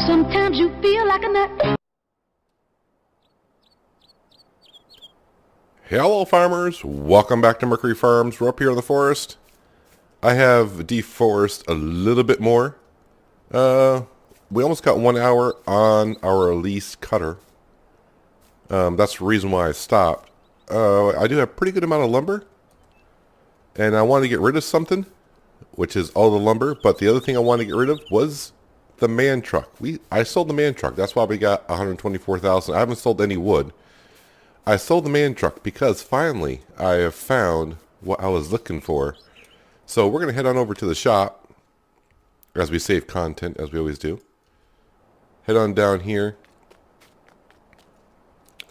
Sometimes you feel like a nut. Hello farmers, welcome back to Mercury Farms. We're up here in the forest. I have deforested a little bit more. We almost got 1 hour on our lease cutter. That's the reason why I stopped. I do have a pretty good amount of lumber. And I wanted to get rid of something, which is all the lumber. But the other thing I wanted to get rid of was the man truck. I sold the man truck. That's why we got $124,000. I haven't sold any wood. I sold the man truck because finally I have found what I was looking for. So we're going to head on over to the shop as we save content, as we always do. Head on down here.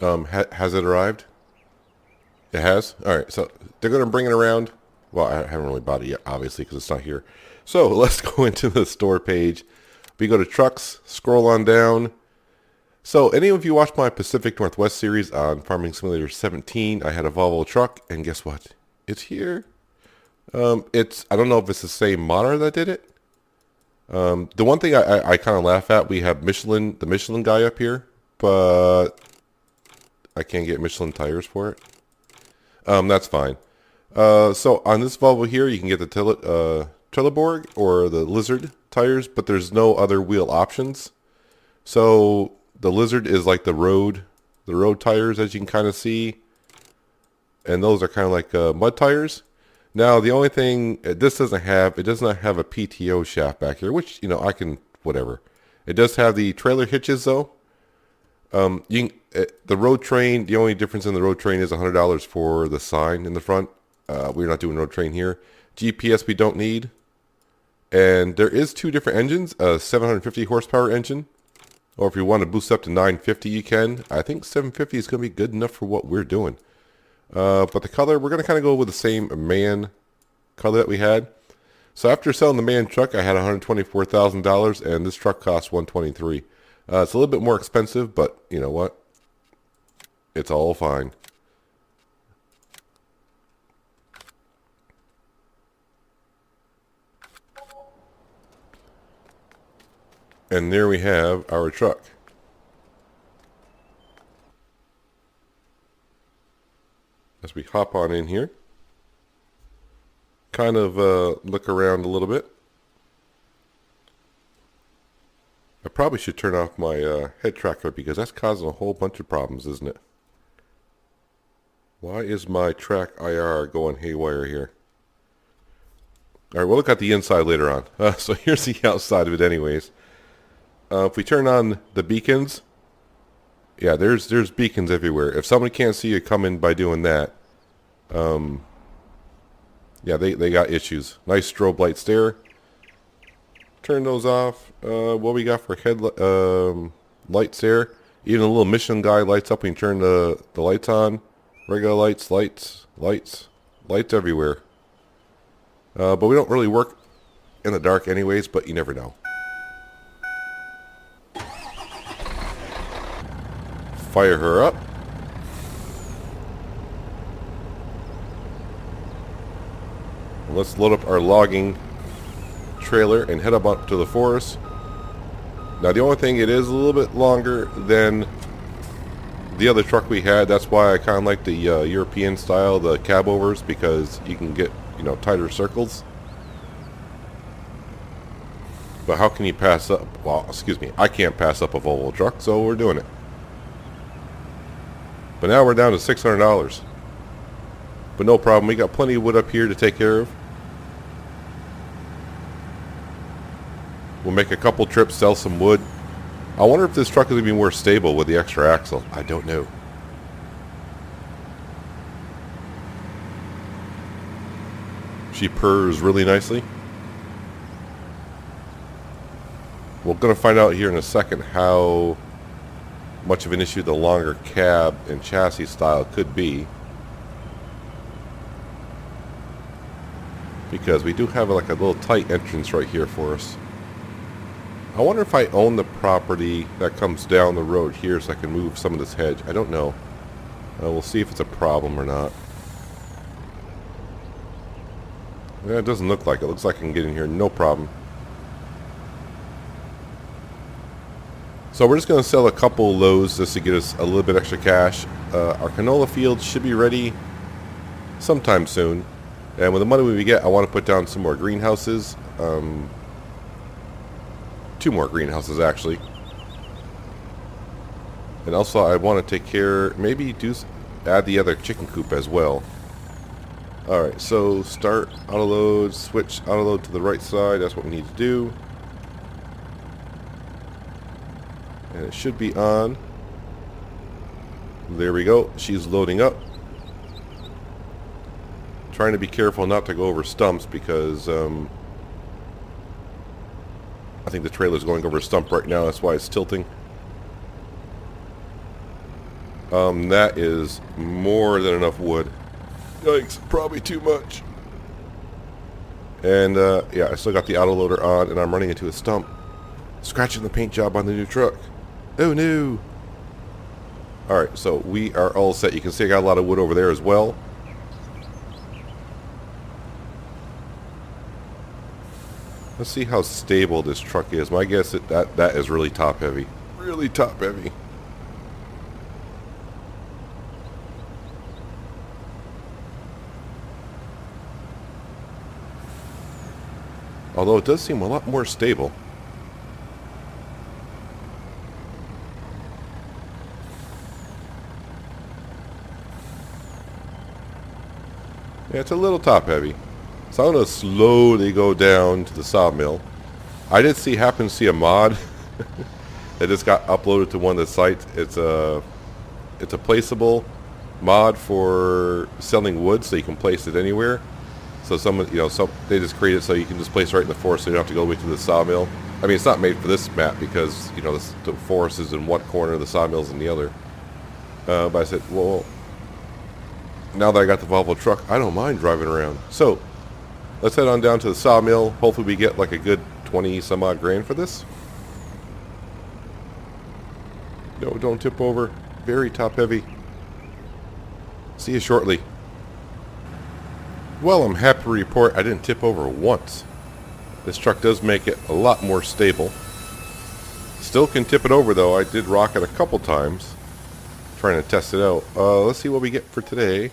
Has it arrived? It has? Alright, so they're going to bring it around. Well, I haven't really bought it yet, obviously, because it's not here. So let's go into the store page. We go to trucks, scroll on down. So any of you watched my Pacific Northwest series on Farming Simulator 17, I had a Volvo truck, and guess what? It's here. I don't know if it's the same modder that did it. The one thing I kind of laugh at, we have the Michelin guy up here, but I can't get Michelin tires for it. That's fine. So on this Volvo here, you can get the Trelleborg or the Lizard tires, but there's no other wheel options. So the Lizard is like the road tires, as you can kind of see, and those are kind of like mud tires. Now the only thing it does not have a PTO shaft back here, which I can whatever. It does have the trailer hitches though. The road train. The only difference in the road train is $100 for the sign in the front. We're not doing road train here. GPS we don't need. And there is two different engines, a 750 horsepower engine, or if you want to boost up to 950 you can. I think 750 is going to be good enough for what we're doing. But the color, we're going to kind of go with the same man color that we had. So after selling the man truck, I had $124,000, and this truck cost $123,000. It's a little bit more expensive, but you know what? It's all fine. And there we have our truck. As we hop on in here, kind of look around a little bit. I probably should turn off my head tracker because that's causing a whole bunch of problems, isn't it? Why is my track IR going haywire here? Alright, we'll look at the inside later on. So here's the outside of it anyways. If we turn on the beacons, yeah, there's beacons everywhere. If somebody can't see you coming by doing that, yeah, they got issues. Nice strobe lights there. Turn those off. What we got for head lights there? Even a little Michelin guy lights up when you turn the lights on. Regular lights everywhere. But we don't really work in the dark anyways, but you never know. Fire her up. Let's load up our logging trailer and head up to the forest. Now the only thing, it is a little bit longer than the other truck we had. That's why I kind of like the European style, the cab overs, because you can get tighter circles. But how can you pass up? Well, excuse me, I can't pass up a Volvo truck, so we're doing it. But now we're down to $600. But no problem. We got plenty of wood up here to take care of. We'll make a couple trips, sell some wood. I wonder if this truck is going to be more stable with the extra axle. I don't know. She purrs really nicely. We're going to find out here in a second how much of an issue the longer cab and chassis style could be, because we do have like a little tight entrance right here for us. I wonder if I own the property that comes down the road here so I can move some of this hedge. I don't know. We'll see if it's a problem or not. Yeah, it doesn't look like it. It looks like I can get in here no problem. So we're just going to sell a couple loads just to get us a little bit extra cash. Our canola field should be ready sometime soon. And with the money we get, I want to put down some more greenhouses. 2 more greenhouses, actually. And also I want to take care, maybe add the other chicken coop as well. Alright, so start auto load, switch auto load to the right side. That's what we need to do. And it should be on. There we go. She's loading up. Trying to be careful not to go over stumps because I think the trailer's going over a stump right now. That's why it's tilting. That is more than enough wood. Yikes, probably too much. And yeah, I still got the autoloader on and I'm running into a stump. Scratching the paint job on the new truck. Oh no. Alright, so we are all set. You can see I got a lot of wood over there as well. Let's see how stable this truck is. My guess is that is really top heavy. Really top heavy. Although it does seem a lot more stable. Yeah, it's a little top heavy. So I'm going to slowly go down to the sawmill. I did happen to see a mod that just got uploaded to one of the sites. It's a placeable mod for selling wood, so you can place it anywhere. So someone, they just create it so you can just place it right in the forest, so you don't have to go all the way to the sawmill. I mean, it's not made for this map because the forest is in one corner, the sawmill's in the other. But I said, well, now that I got the Volvo truck, I don't mind driving around. So let's head on down to the sawmill. Hopefully we get like a good 20 some odd grand for this. No, don't tip over. Very top heavy. See you shortly. Well, I'm happy to report I didn't tip over once. This truck does make it a lot more stable. Still can tip it over though. I did rock it a couple times trying to test it out. Let's see what we get for today.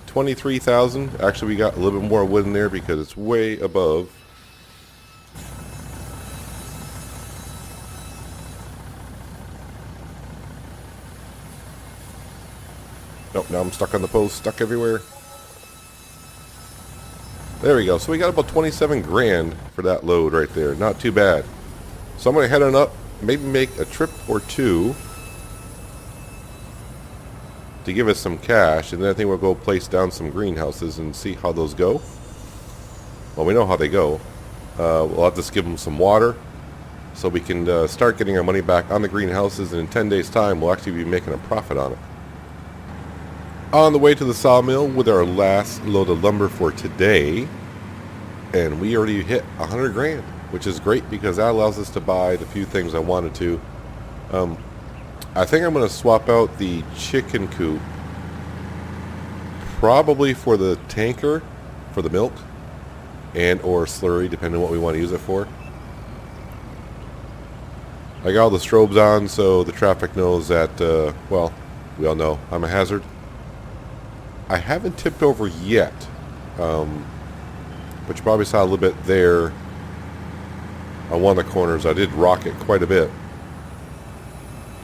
23,000. Actually, we got a little bit more wood in there because it's way above. Nope, now I'm stuck on the post, stuck everywhere. There we go. So we got about 27 grand for that load right there. Not too bad. So I'm going to head on up, maybe make a trip or two to give us some cash, and then I think we'll go place down some greenhouses and see how those go. Well, we know how they go. We'll have to give them some water so we can start getting our money back on the greenhouses, and in 10 days time we'll actually be making a profit on it. On the way to the sawmill with our last load of lumber for today, and we already hit 100 grand, which is great because that allows us to buy the few things I wanted to. I think I'm going to swap out the chicken coop probably for the tanker for the milk and or slurry, depending on what we want to use it for. I got all the strobes on so the traffic knows that, well, we all know I'm a hazard. I haven't tipped over yet, but you probably saw a little bit there on one of the corners. I did rock it quite a bit.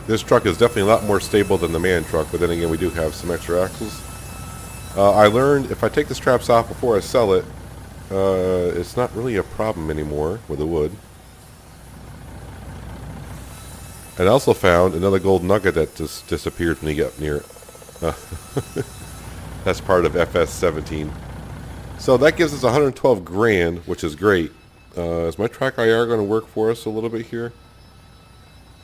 This truck is definitely a lot more stable than the man truck, but then again, we do have some extra axles. I learned if I take the straps off before I sell it, it's not really a problem anymore with the wood. And I also found another gold nugget that just disappeared when you get near it. That's part of FS17. So that gives us 112 grand, which is great. Is my track IR going to work for us a little bit here?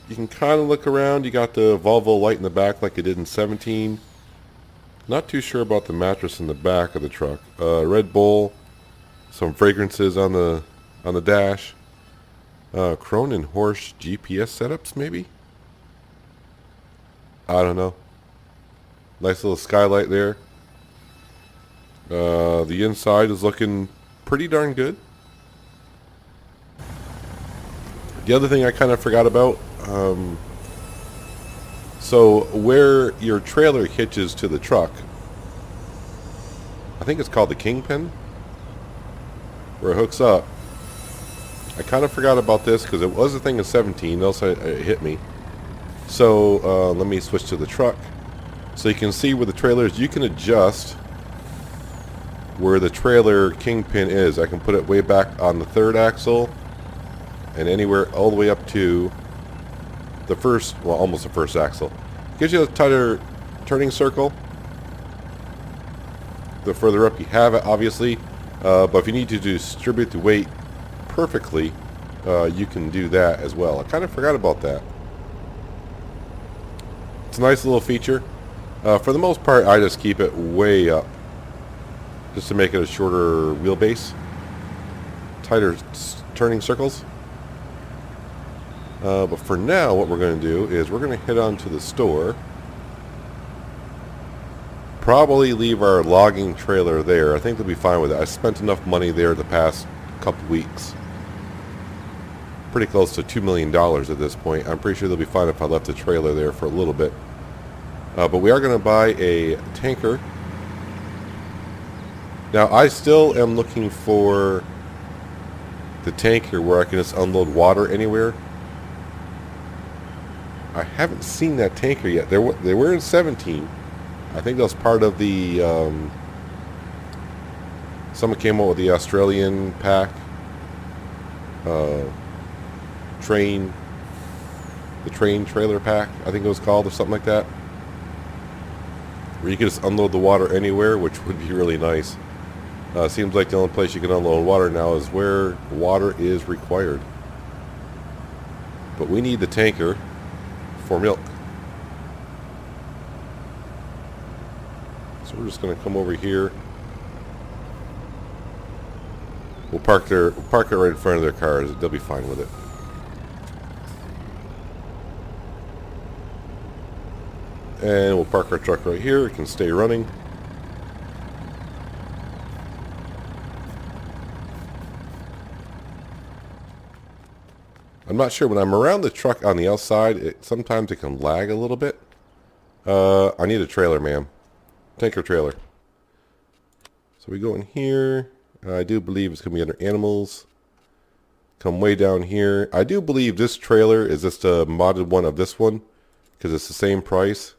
You can kind of look around. You got the Volvo light in the back like it did in 17. Not too sure about the mattress in the back of the truck. Red Bull, some fragrances on the dash. Cronin Horse GPS setups maybe? I don't know. Nice little skylight there. The inside is looking pretty darn good. The other thing I kind of forgot about, So where your trailer hitches to the truck, I think it's called the kingpin, where it hooks up. I kind of forgot about this because it was a thing in 17, else it hit me. So let me switch to the truck. So you can see where the trailer is. You can adjust where the trailer kingpin is. I can put it way back on the third axle and anywhere all the way up to the first, well, almost the first axle. Gives you a tighter turning circle. The further up you have it, obviously. But if you need to distribute the weight perfectly, you can do that as well. I kind of forgot about that. It's a nice little feature. For the most part, I just keep it way up, just to make it a shorter wheelbase, tighter turning circles. But for now, what we're going to do is we're going to head on to the store. Probably leave our logging trailer there. I think they'll be fine with it. I spent enough money there the past couple weeks. Pretty close to $2 million at this point. I'm pretty sure they'll be fine if I left the trailer there for a little bit. But we are going to buy a tanker. Now, I still am looking for the tanker where I can just unload water anywhere. I haven't seen that tanker yet. They were in 17. I think that was part of the... someone came out with the Australian pack. The train trailer pack, I think it was called, or something like that. Where you can just unload the water anywhere, which would be really nice. Seems like the only place you can unload water now is where water is required. But we need the tanker for milk. So we're just going to come over here. We'll park it right in front of their cars. They'll be fine with it. And we'll park our truck right here. It can stay running. I'm not sure. When I'm around the truck on the outside, sometimes it can lag a little bit. I need a trailer, ma'am. Tanker trailer. So we go in here. I do believe it's going to be under animals. Come way down here. I do believe this trailer is just a modded one of this one, because it's the same price.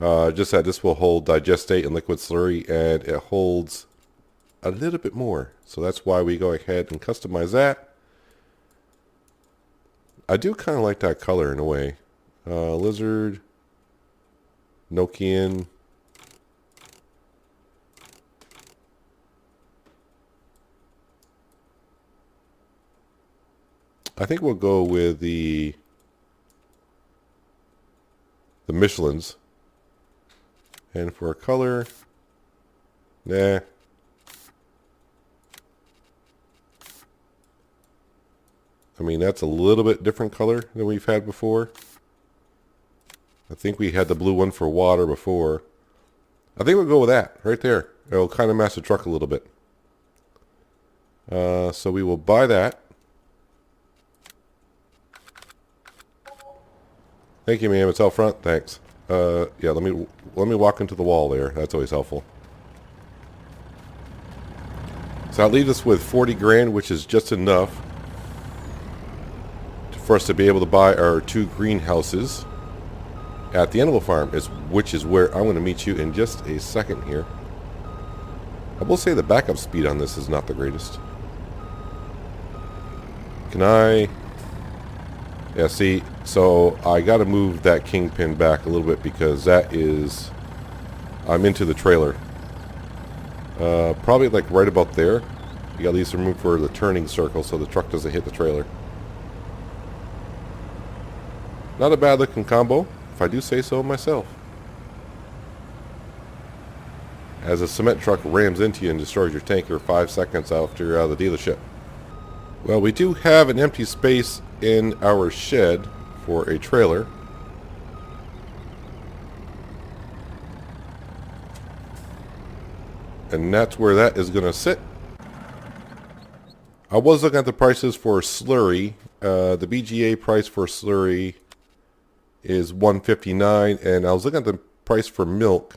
Just that this will hold digestate and liquid slurry, and it holds a little bit more. So that's why we go ahead and customize that. I do kind of like that color in a way. Lizard, Nokian. I think we'll go with the Michelins. And for a color, nah. I mean, that's a little bit different color than we've had before. I think we had the blue one for water before. I think we'll go with that right there. It'll kind of match the truck a little bit. So we will buy that. Thank you, ma'am. It's out front. Thanks. Yeah, let me walk into the wall there. That's always helpful. So that leaves us with 40 grand, which is just enough for us to be able to buy our 2 greenhouses at the animal farm, which is where I'm going to meet you in just a second here. I will say the backup speed on this is not the greatest. Can I... Yeah, see, so I got to move that kingpin back a little bit because that is... I'm into the trailer. Probably like right about there. You got to leave some room for the turning circle so the truck doesn't hit the trailer. Not a bad looking combo, if I do say so myself. As a cement truck rams into you and destroys your tanker 5 seconds after you're out of the dealership. Well, we do have an empty space in our shed for a trailer. And that's where that is going to sit. I was looking at the prices for slurry The BGA price for slurry is $159, and I was looking at the price for milk,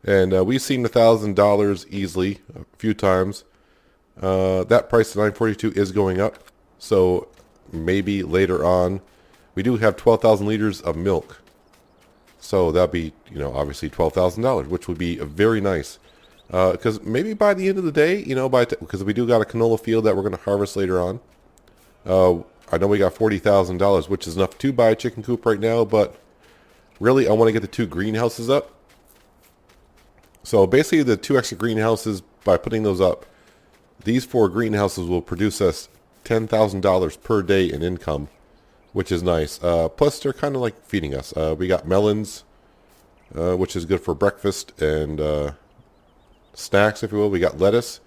and we've seen $1,000 easily a few times. That price of $942 is going up, so maybe later on. We do have 12,000 liters of milk, so that'll be, you know, obviously $12,000, which would be very nice. Because maybe by the end of the day, you know, because we do got a canola field that we're going to harvest later on. I know we got $40,000, which is enough to buy a chicken coop right now, but really I want to get the 2 greenhouses up. So basically the 2 extra greenhouses, by putting those up, these 4 greenhouses will produce us $10,000 per day in income, which is nice. Plus they're kind of like feeding us. We got melons, which is good for breakfast and snacks, if you will. We got lettuce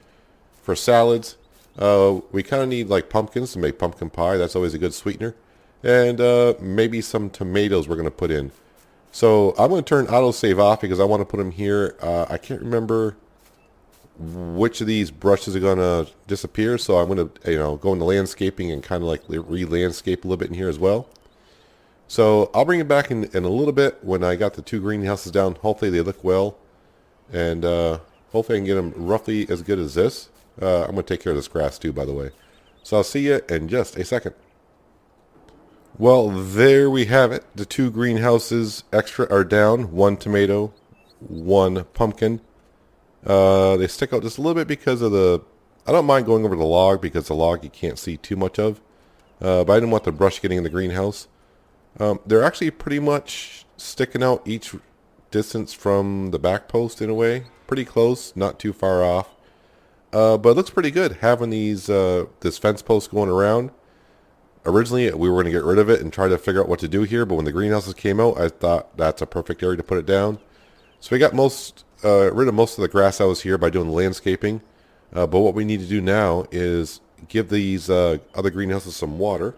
for salads. We kind of need like pumpkins to make pumpkin pie. That's always a good sweetener. And maybe some tomatoes we're going to put in. So I'm going to turn autosave off because I want to put them here. I can't remember which of these brushes are going to disappear. So I'm going to, you know, go into landscaping and kind of like re-landscape a little bit in here as well. So I'll bring it back in a little bit when I got the 2 greenhouses down. Hopefully they look well. And hopefully I can get them roughly as good as this. I'm going to take care of this grass too, by the way. So I'll see you in just a second. Well, there we have it. The 2 greenhouses extra are down. 1 tomato, 1 pumpkin. They stick out just a little bit because of the... I don't mind going over the log because the log you can't see too much of. But I didn't want the brush getting in the greenhouse. They're actually pretty much sticking out each distance from the back post in a way. Pretty close, not too far off. But it looks pretty good having these this fence post going around. Originally, we were going to get rid of it and try to figure out what to do here, but when the greenhouses came out, I thought that's a perfect area to put it down. So we got rid of most of the grass that was here by doing the landscaping. But what we need to do now is give these other greenhouses some water.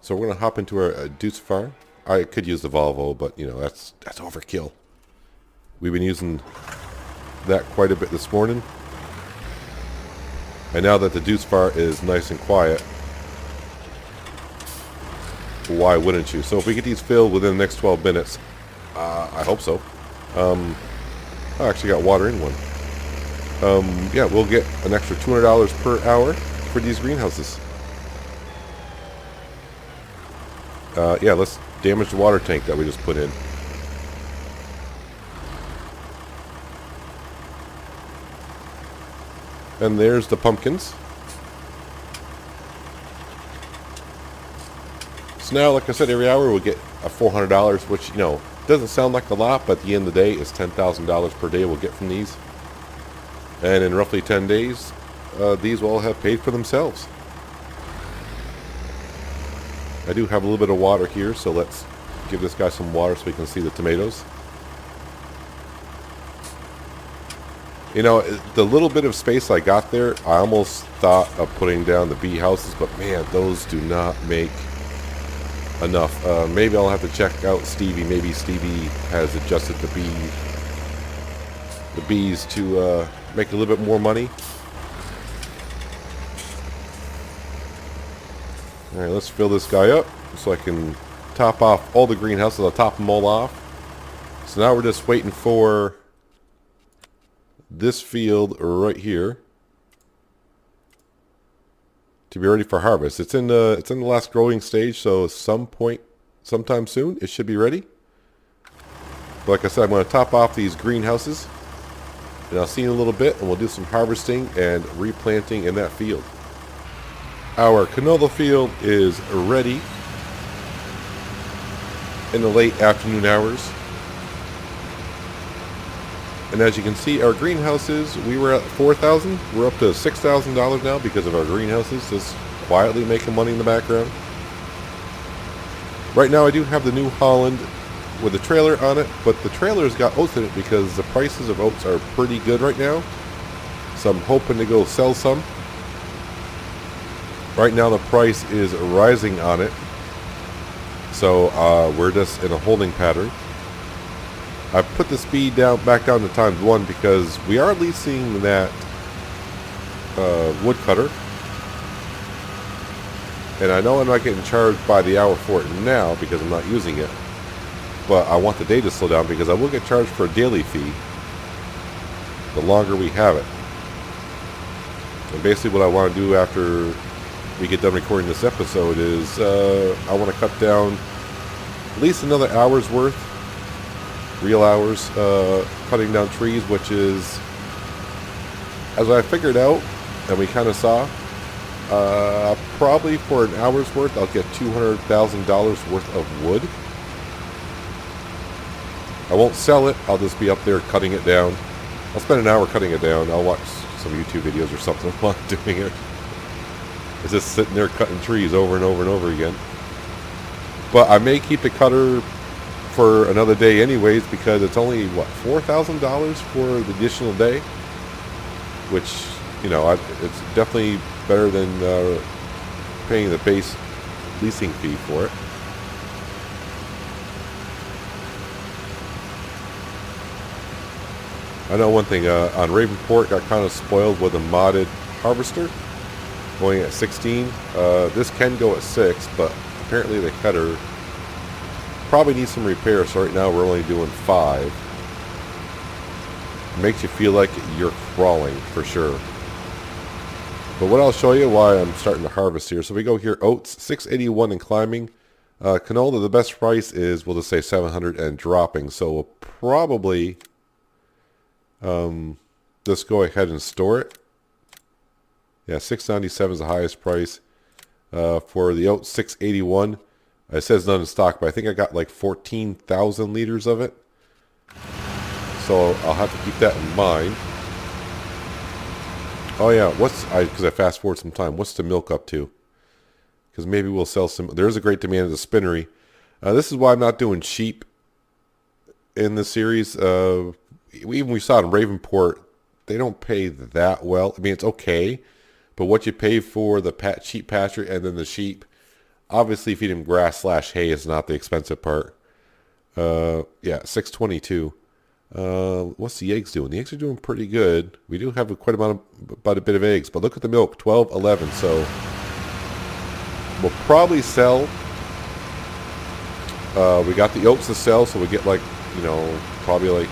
So we're going to hop into our Deuce farm. I could use the Volvo, but you know that's overkill. We've been using that quite a bit this morning. And now that the Deuce Far is nice and quiet, why wouldn't you? So if we get these filled within the next 12 minutes, I hope so. I actually got water in one. Yeah, we'll get an extra $200 per hour for these greenhouses. Yeah, let's damage the water tank that we just put in. And there's the pumpkins. So now, like I said, every hour we'll get a $400, which, you know, doesn't sound like a lot, but at the end of the day, it's $10,000 per day we'll get from these. And in roughly 10 days, these will all have paid for themselves. I do have a little bit of water here, so let's give this guy some water so we can see the tomatoes. You know, the little bit of space I got there, I almost thought of putting down the bee houses, but man, those do not make enough. Maybe I'll have to check out Stevie. Maybe Stevie has adjusted the bees to make a little bit more money. All right, let's fill this guy up so I can top off all the greenhouses. I'll top them all off. So now we're just waiting for this field right here to be ready for harvest. It's in the last growing stage, so sometime soon it should be ready. But like I said, I'm going to top off these greenhouses, and I'll see you in a little bit, and we'll do some harvesting and replanting in that field. Our canola field is ready in the late afternoon hours. And as you can see, our greenhouses, we were at $4,000. We're up to $6,000 now because of our greenhouses, just quietly making money in the background. Right now I do have the New Holland with a trailer on it, but the trailer's got oats in it because the prices of oats are pretty good right now. So I'm hoping to go sell some. Right now the price is rising on it. So we're just in a holding pattern. I put the speed back down to ×1 because we are leasing that woodcutter. And I know I'm not getting charged by the hour for it now because I'm not using it. But I want the day to slow down because I will get charged for a daily fee the longer we have it. And basically what I want to do after we get done recording this episode is I want to cut down at least another hour's worth, real hours, cutting down trees, which is, as I figured out, and we kind of saw, probably for an hour's worth, I'll get $200,000 worth of wood. I won't sell it. I'll just be up there cutting it down. I'll spend an hour cutting it down. I'll watch some YouTube videos or something while I'm doing it. It's just sitting there cutting trees over and over and over again. But I may keep the cutter for another day anyways because it's only, what, $4,000 for the additional day? Which, you know, it's definitely better than paying the base leasing fee for it. I know one thing, on Ravenport got kind of spoiled with a modded harvester going at 16. This can go at 6, but apparently the cutter probably needs some repair, so right now we're only doing 5. It makes you feel like you're crawling for sure. But what I'll show you why I'm starting to harvest here. So we go here, oats, 681 and climbing. Canola, the best price is, we'll just say 700 and dropping. So we'll probably just go ahead and store it. Yeah, 697 is the highest price. For the oats, 681. It says none in stock, but I think I got like 14,000 liters of it. So I'll have to keep that in mind. Oh yeah, because I fast forward some time, what's the milk up to? Because maybe we'll sell some. There is a great demand at the spinnery. This is why I'm not doing sheep in the series. We saw it in Ravenport, they don't pay that well. I mean, it's okay, but what you pay for the sheep pasture and then the sheep, obviously feeding them grass / hay is not the expensive part. Yeah, 622. What's the eggs doing? The eggs are doing pretty good. We do have quite about a bit of eggs, but look at the milk, 12, 11. So we'll probably sell. We got the oats to sell, so we get like, you know, probably like,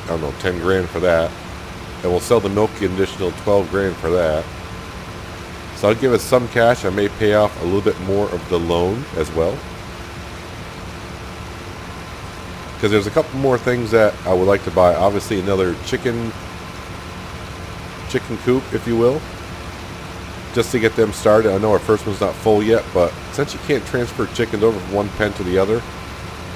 I don't know, 10 grand for that. And we'll sell the milk an additional 12 grand for that. So I'll give us some cash. I may pay off a little bit more of the loan as well. Because there's a couple more things that I would like to buy. Obviously another chicken coop, if you will. Just to get them started. I know our first one's not full yet, but since you can't transfer chickens over from one pen to the other,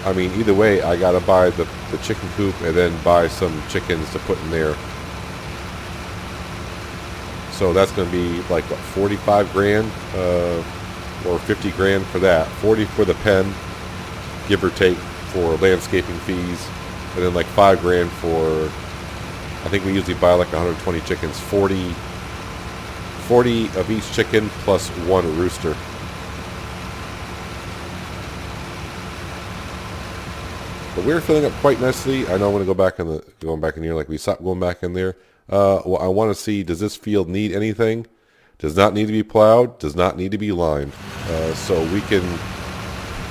I mean, either way, I gotta buy the chicken coop and then buy some chickens to put in there. So that's gonna be like, what, 45 grand? Or 50 grand for that. 40 for the pen, give or take, for landscaping fees, and then like 5 grand for, I think we usually buy like 120 chickens, 40 of each chicken plus 1 rooster. But we're filling up quite nicely. I know I'm going to go going back in here like we stopped going back in there. Well, I want to see, does this field need anything? Does not need to be plowed, does not need to be lined. So we can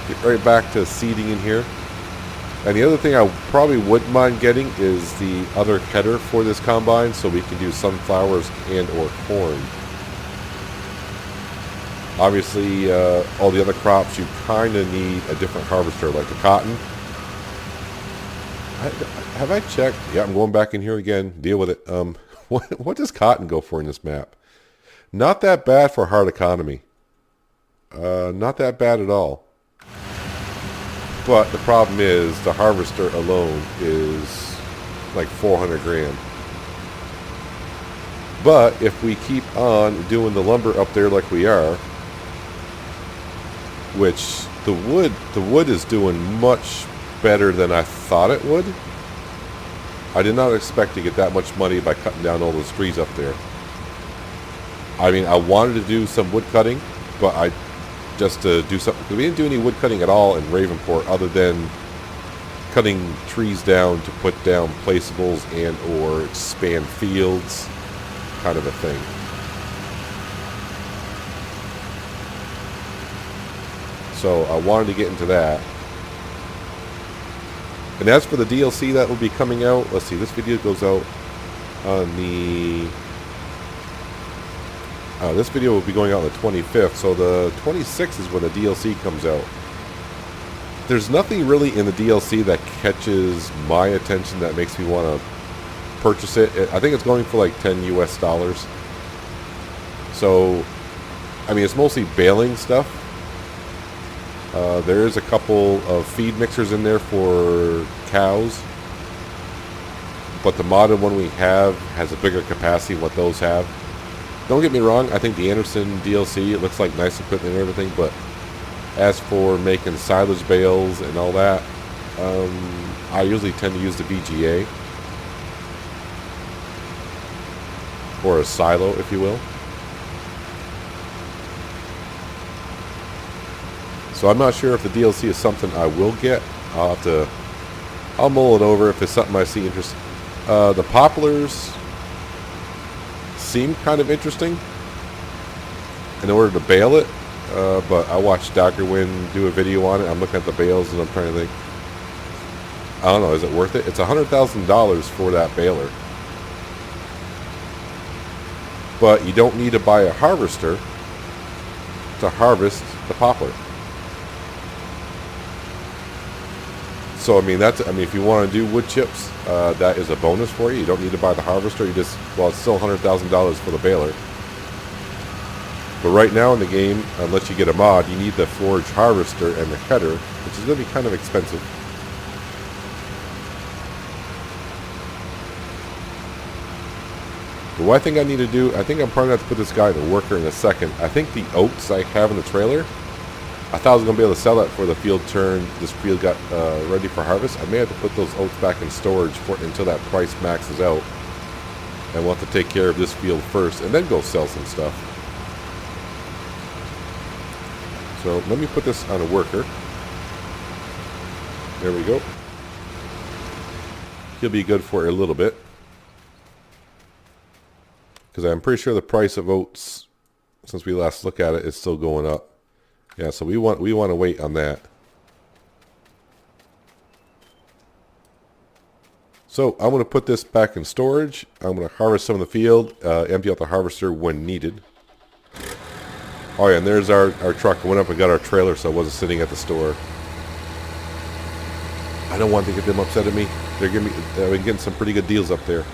get right back to seeding in here. And the other thing I probably wouldn't mind getting is the other header for this combine, so we can do sunflowers and or corn. Obviously, all the other crops, you kind of need a different harvester, like the cotton. Have I checked? Yeah, I'm going back in here again. Deal with it. What does cotton go for in this map? Not that bad for hard economy. Not that bad at all. But the problem is the harvester alone is like 400 grand. But if we keep on doing the lumber up there like we are, which the wood is doing much better than I thought it would. I did not expect to get that much money by cutting down all those trees up there. I mean, I wanted to do some wood cutting, but just to do something. We didn't do any wood cutting at all in Ravenport other than cutting trees down to put down placeables and or expand fields, kind of a thing. So I wanted to get into that. And as for the DLC that will be coming out, let's see, this video goes out on the... this video will be going out on the 25th, so the 26th is when the DLC comes out. There's nothing really in the DLC that catches my attention that makes me want to purchase it. I think it's going for like $10 US. So, I mean, it's mostly baling stuff. There is a couple of feed mixers in there for cows. But the modded one we have has a bigger capacity than what those have. Don't get me wrong, I think the Anderson DLC, it looks like nice equipment and everything, but as for making silage bales and all that, I usually tend to use the VGA. Or a silo, if you will. So I'm not sure if the DLC is something I will get. I'll mull it over if it's something I see interesting. The poplars seem kind of interesting in order to bale it, but I watched Dr. Wynn do a video on it. I'm looking at the bales and I'm trying to think, I don't know, is it worth it? It's $100,000 for that baler. But you don't need to buy a harvester to harvest the poplar. So, I mean, if you want to do wood chips, that is a bonus for you. You don't need to buy the harvester. You just, well, it's still $100,000 for the baler. But right now in the game, unless you get a mod, you need the forage harvester and the header, which is going to be kind of expensive. But what I think I need to do, I think I'm probably going to have to put this guy in a worker in a second. I think the oats I have in the trailer, I thought I was going to be able to sell that for the field turn. This field got ready for harvest. I may have to put those oats back in storage until that price maxes out. And we'll have to take care of this field first and then go sell some stuff. So let me put this on a worker. There we go. He'll be good for a little bit. Because I'm pretty sure the price of oats, since we last looked at it, is still going up. Yeah, so we want to wait on that. So I'm going to put this back in storage. I'm going to harvest some of the field, empty out the harvester when needed. Oh yeah, and there's our truck. I went up and got our trailer so it wasn't sitting at the store. I don't want to get them upset at me. They've been getting some pretty good deals up there.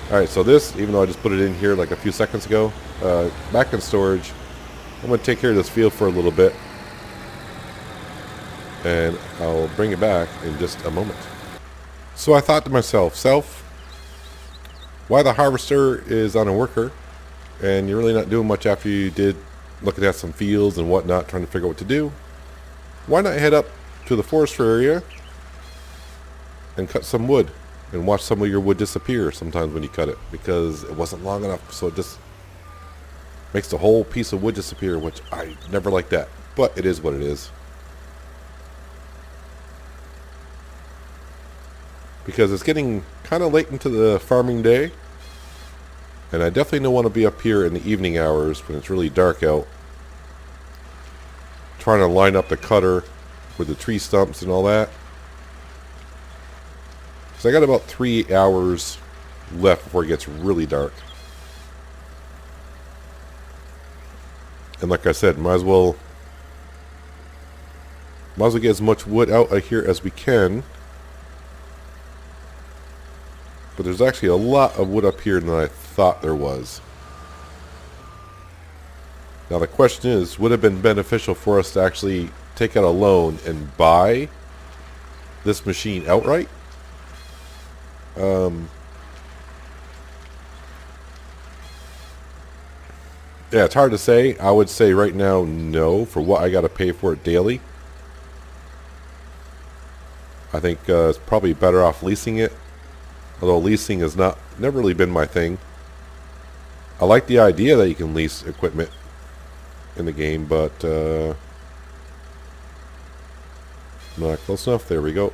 Alright, so this, even though I just put it in here like a few seconds ago, back in storage. I'm going to take care of this field for a little bit. And I'll bring it back in just a moment. So I thought to myself, why the harvester is on a worker and you're really not doing much after you did looking at some fields and whatnot, trying to figure out what to do, why not head up to the forestry area and cut some wood and watch some of your wood disappear sometimes when you cut it, because it wasn't long enough, so it just makes the whole piece of wood disappear, which I never like that, but it is what it is. Because it's getting kind of late into the farming day, and I definitely don't want to be up here in the evening hours when it's really dark out, trying to line up the cutter with the tree stumps and all that. So I got about 3 hours left before it gets really dark. And like I said, might as well get as much wood out of here as we can. But there's actually a lot of wood up here than I thought there was. Now the question is, would it have been beneficial for us to actually take out a loan and buy this machine outright? Yeah, it's hard to say. I would say right now, no, for what I got to pay for it daily. I think it's probably better off leasing it. Although leasing has never really been my thing. I like the idea that you can lease equipment in the game, but not close enough. There we go.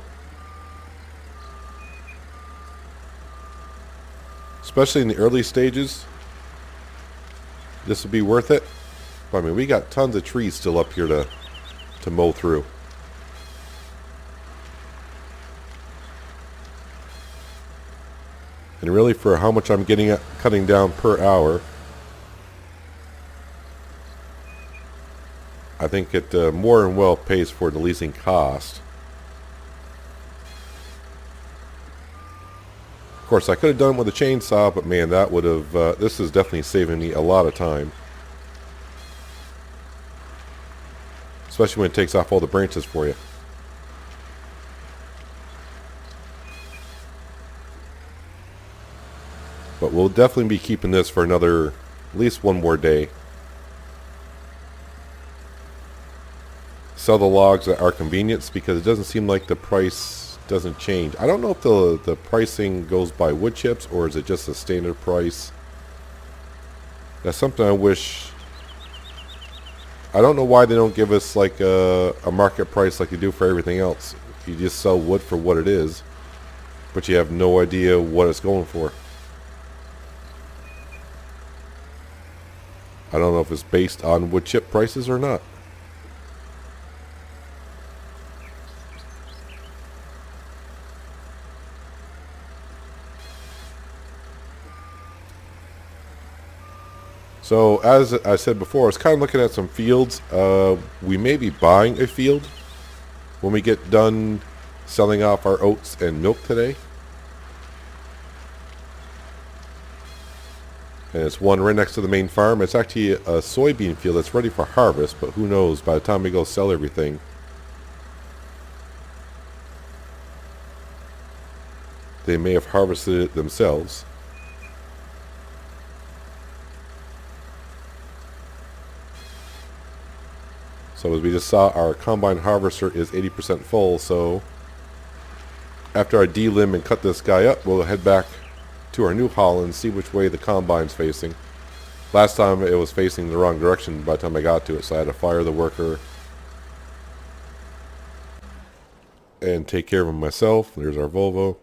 Especially in the early stages, this would be worth it. I mean, we got tons of trees still up here to to mow through. And really, for how much I'm getting at cutting down per hour, I think it more than well pays for the leasing cost. Of course, I could have done it with a chainsaw, but man, that would have, this is definitely saving me a lot of time. Especially when it takes off all the branches for you. But we'll definitely be keeping this for another, at least one more day. Sell the logs at our convenience, because it doesn't seem like the price doesn't change. I don't know if the pricing goes by wood chips or is it just a standard price. That's something I wish. I don't know why they don't give us like a market price like you do for everything else. You just sell wood for what it is, but you have no idea what it's going for. I don't know if it's based on wood chip prices or not. So as I said before, I was kind of looking at some fields. We may be buying a field when we get done selling off our oats and milk today. And it's one right next to the main farm. It's actually a soybean field that's ready for harvest, but who knows, by the time we go sell everything, they may have harvested it themselves. So as we just saw, our combine harvester is 80% full, so after I delimb and cut this guy up, we'll head back to our new haul and see which way the combine's facing. Last time it was facing the wrong direction by the time I got to it, so I had to fire the worker and take care of him myself. There's our Volvo.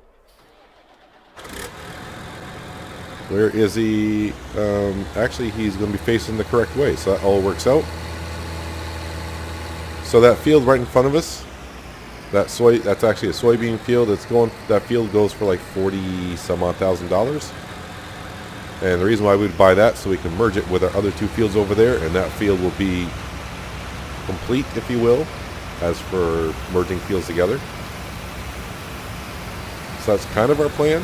Where is he? Actually, he's going to be facing the correct way, so that all works out. So that field right in front of us, that's actually a soybean field. That field goes for like $40-some odd thousand. And the reason why we would buy that, so we can merge it with our other two fields over there, and that field will be complete, if you will, as for merging fields together. So that's kind of our plan.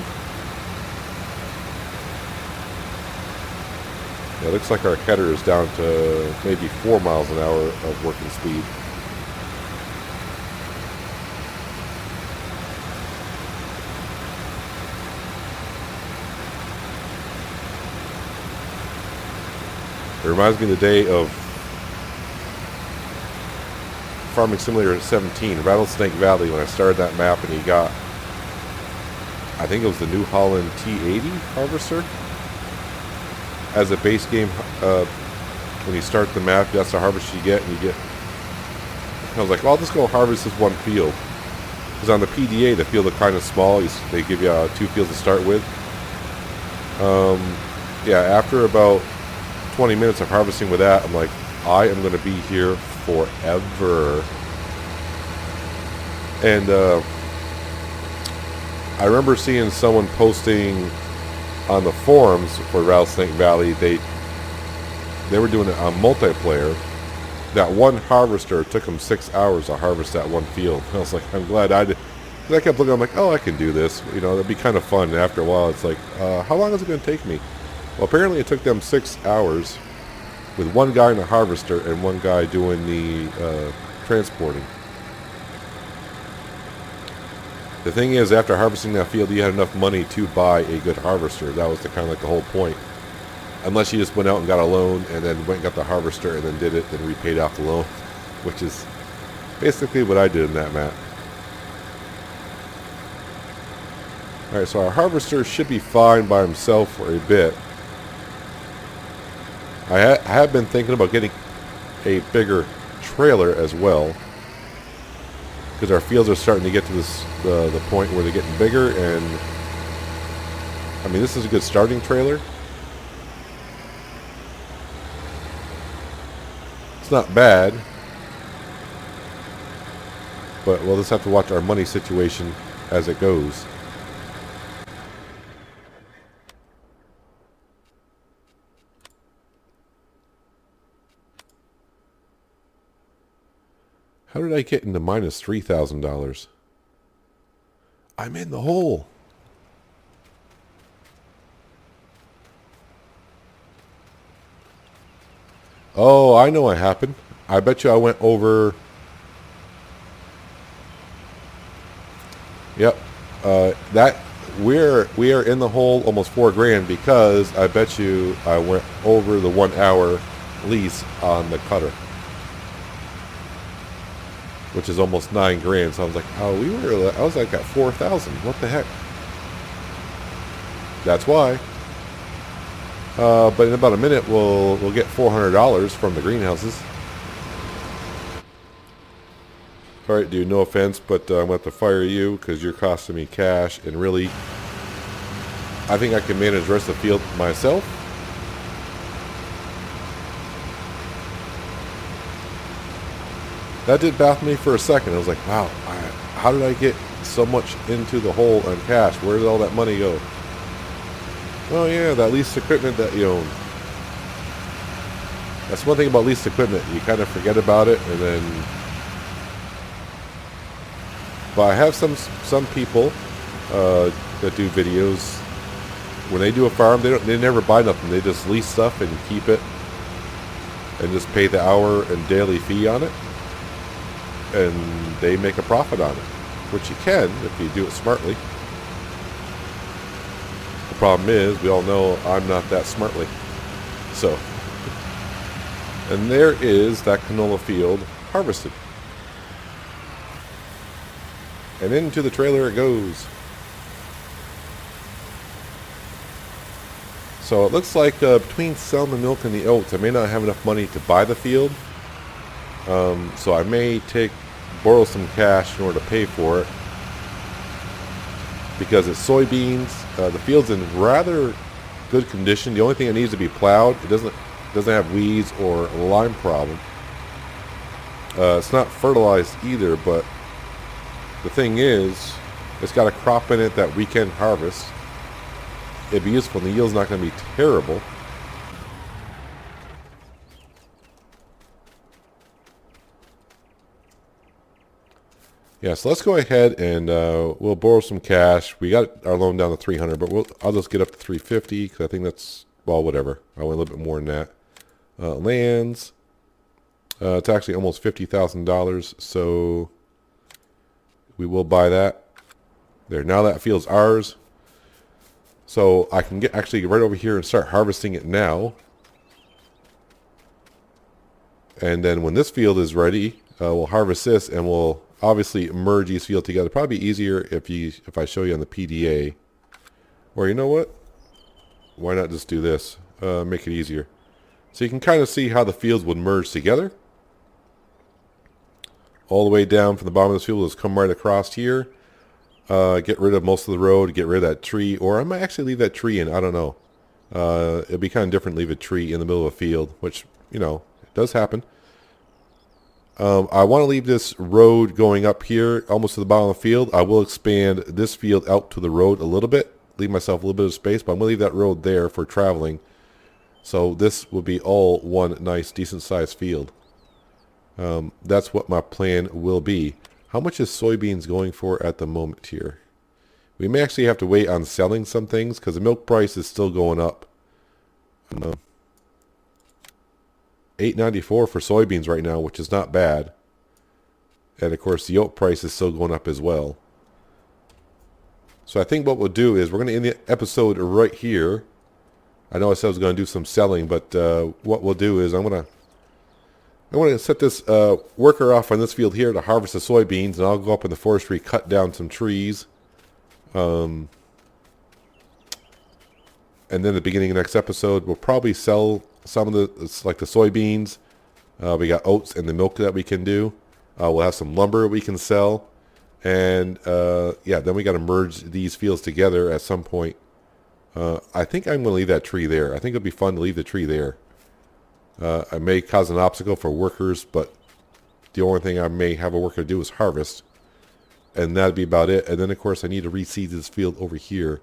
Yeah, it looks like our header is down to maybe 4 miles an hour of working speed. It reminds me of the day of Farming Simulator 17, Rattlesnake Valley, when I started that map and you got, I think it was the New Holland T80 harvester as a base game. When you start the map, that's the harvest you get, and you get, I was like, well, I'll just go harvest this one field, because on the PDA the field is kind of small. They give you 2 fields to start with. Yeah, after about 20 minutes of harvesting with that, I'm like, I am going to be here forever. And I remember seeing someone posting on the forums for Rattlesnake Valley, they were doing it on multiplayer. That one harvester took them 6 hours to harvest that one field. And I was like, I'm glad I did. Because I kept looking, I'm like, oh, I can do this. You know, that'd be kind of fun. And after a while, it's like, how long is it going to take me? Well, apparently it took them 6 hours with one guy in the harvester and one guy doing the transporting. The thing is, after harvesting that field, you had enough money to buy a good harvester. That was kind of like the whole point. Unless you just went out and got a loan and then went and got the harvester and then did it and repaid off the loan, which is basically what I did in that map. Alright, so our harvester should be fine by himself for a bit. I have been thinking about getting a bigger trailer as well, because our fields are starting to get to the point where they're getting bigger, and I mean, this is a good starting trailer. It's not bad. but we'll just have to watch our money situation as it goes. How did I get into minus $3,000? I'm in the hole. Oh, I know what happened. I bet you I went over. Yep. We are in the hole almost $4,000 because I bet you I went over the 1 hour lease on the cutter, which is almost $9,000. So I was like, oh, I was like at 4,000. What the heck? That's why. But in about a minute, we'll get $400 from the greenhouses. All right, dude. No offense, but I'm gonna have to fire you because you're costing me cash. And really, I think I can manage the rest of the field myself. That did baffle me for a second. I was like, wow, how did I get so much into the hole on cash? Where did all that money go? Oh yeah, that leased equipment that you own. That's one thing about leased equipment. You kind of forget about it, and then. But I have some people that do videos. When they do a farm, they never buy nothing. They just lease stuff and keep it, and just pay the hour and daily fee on it, and they make a profit on it, which you can if you do it smartly. The problem is, we all know I'm not that smartly. So, and there is that canola field harvested. And into the trailer it goes. So it looks like between selling the milk and the oats, I may not have enough money to buy the field. So I may borrow some cash in order to pay for it. Because it's soybeans. The field's in rather good condition. The only thing that needs to be plowed, it doesn't have weeds or a lime problem. It's not fertilized either, but the thing is, it's got a crop in it that we can harvest. It'd be useful, and the yield's not going to be terrible. Yeah, so let's go ahead and we'll borrow some cash. We got our loan down to $300, but I'll just get up to $350 because I think that's, well, whatever. I went a little bit more than that. Lands. It's actually almost $50,000, so we will buy that. There, now that field's ours. So I can actually get right over here and start harvesting it now. And then when this field is ready, we'll harvest this, and we'll obviously merge these fields together. Probably easier if I show you on the PDA. Or you know what? Why not just do this? Make it easier. So you can kind of see how the fields would merge together. All the way down from the bottom of this field, will just come right across here. Get rid of most of the road, get rid of that tree, or I might actually leave that tree in. I don't know. It'd be kind of different to leave a tree in the middle of a field, which, you know, it does happen. I want to leave this road going up here, almost to the bottom of the field. I will expand this field out to the road a little bit, leave myself a little bit of space, but I'm going to leave that road there for traveling. So this will be all one nice, decent-sized field. That's what my plan will be. How much is soybeans going for at the moment here? We may actually have to wait on selling some things because the milk price is still going up. $8.94 for soybeans right now, which is not bad. And of course, the oat price is still going up as well. So I think what we'll do is we're going to end the episode right here. I know I said I was going to do some selling, but what we'll do is I'm going to set this worker off on this field here to harvest the soybeans, and I'll go up in the forestry, cut down some trees. And then at the beginning of the next episode, we'll probably sell some of the, like the soybeans. We got oats and the milk that we can do. We'll have some lumber we can sell. And yeah, then we got to merge these fields together at some point. I think I'm going to leave that tree there. I think it'll be fun to leave the tree there. I may cause an obstacle for workers, but the only thing I may have a worker do is harvest. and that'd be about it. And then, of course, I need to reseed this field over here.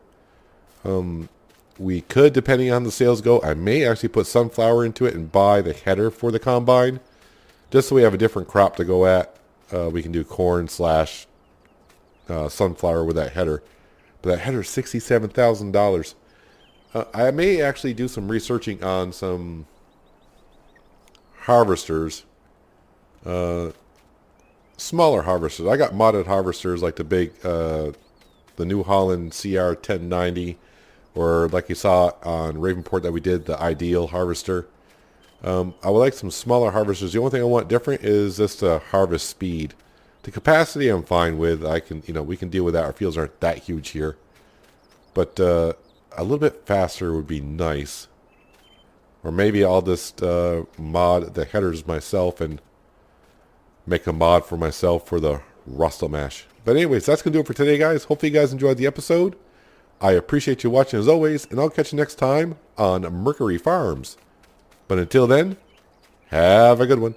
We could, depending on the sales go, I may actually put sunflower into it and buy the header for the combine, just so we have a different crop to go at. We can do corn slash sunflower with that header. But that header is $67,000. I may actually do some researching on some harvesters, smaller harvesters. I got modded harvesters like the big, the New Holland CR 1090, or like you saw on Ravenport that we did, the Ideal harvester. I would like some smaller harvesters. The only thing I want different is just the harvest speed. The capacity I'm fine with. I can, we can deal with that. Our fields aren't that huge here, but a little bit faster would be nice. Or maybe I'll just mod the headers myself and make a mod for myself for the Rustle Mash. But anyways, that's going to do it for today, guys. Hopefully you guys enjoyed the episode. I appreciate you watching as always, and I'll catch you next time on Mercury Farms. But until then, have a good one.